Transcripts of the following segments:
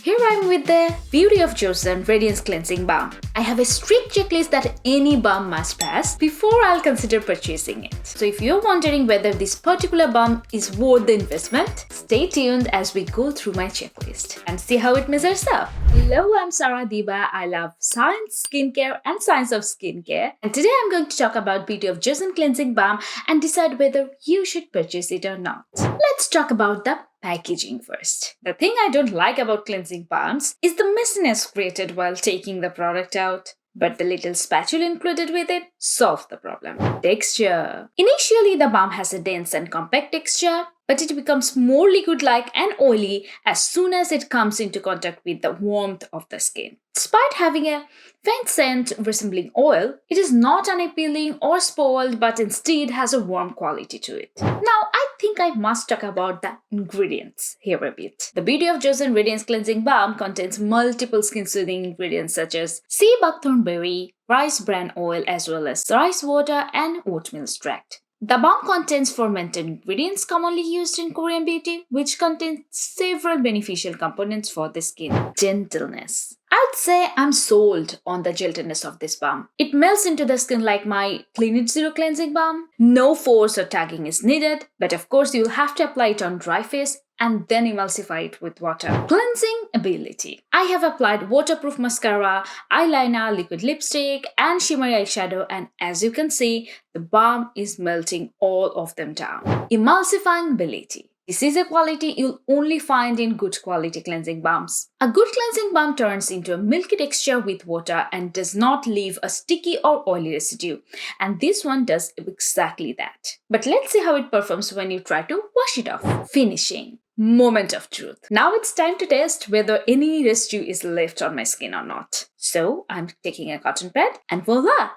Here I am with the Beauty of JOSEON Radiance Cleansing Balm. I have a strict checklist that any balm must pass before I'll consider purchasing it. So if you're wondering whether this particular balm is worth the investment, stay tuned as we go through my checklist and see how it measures up. Hello, I'm Dibas. I love science, skincare and science of skincare. And today I'm going to talk about Beauty of JOSEON Cleansing Balm and decide whether you should purchase it or not. Let's talk about the packaging first. The thing I don't like about cleansing balms is the messiness created while taking the product out. But the little spatula included with it solves the problem. Texture. Initially, the balm has a dense and compact texture, but it becomes more liquid-like and oily as soon as it comes into contact with the warmth of the skin. Despite having a faint scent resembling oil, it is not unappealing or spoiled, but instead has a warm quality to it. Now, I think I must talk about the ingredients here a bit. The Beauty of JOSEON Radiance Cleansing Balm contains multiple skin-soothing ingredients such as sea buckthorn berry, rice bran oil, as well as rice water and oatmeal extract. The balm contains fermented ingredients commonly used in Korean beauty, which contains several beneficial components for the skin. Gentleness. I'd say I'm sold on the gentleness of this balm. It melts into the skin like my Clinique Zero Cleansing Balm. No force or tugging is needed, but of course you'll have to apply it on dry face and then emulsify it with water. Cleansing ability. I have applied waterproof mascara, eyeliner, liquid lipstick, and shimmery eyeshadow, and as you can see, the balm is melting all of them down. Emulsifying ability. This is a quality you'll only find in good quality cleansing balms. A good cleansing balm turns into a milky texture with water and does not leave a sticky or oily residue. And this one does exactly that. But let's see how it performs when you try to wash it off. Finishing. Moment of truth. Now it's time to test whether any residue is left on my skin or not. So I'm taking a cotton pad and voila!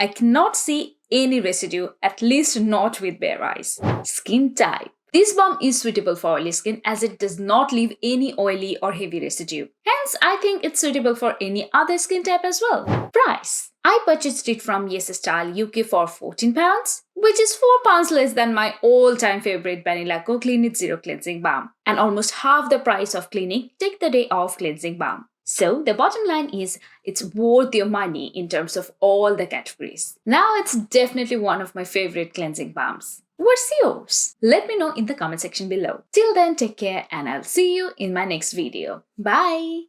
I cannot see any residue, at least not with bare eyes. Skin type. This balm is suitable for oily skin as it does not leave any oily or heavy residue. Hence, I think it's suitable for any other skin type as well. Price. I purchased it from Yes Style UK for £14, which is £4 less than my all-time favorite Vanilla Co Clinique Zero Cleansing Balm, and almost half the price of Clinique Take the Day Off Cleansing Balm. So the bottom line is it's worth your money in terms of all the categories. Now it's definitely one of my favorite cleansing balms. What's yours? Let me know in the comment section below. Till then, take care and I'll see you in my next video. Bye!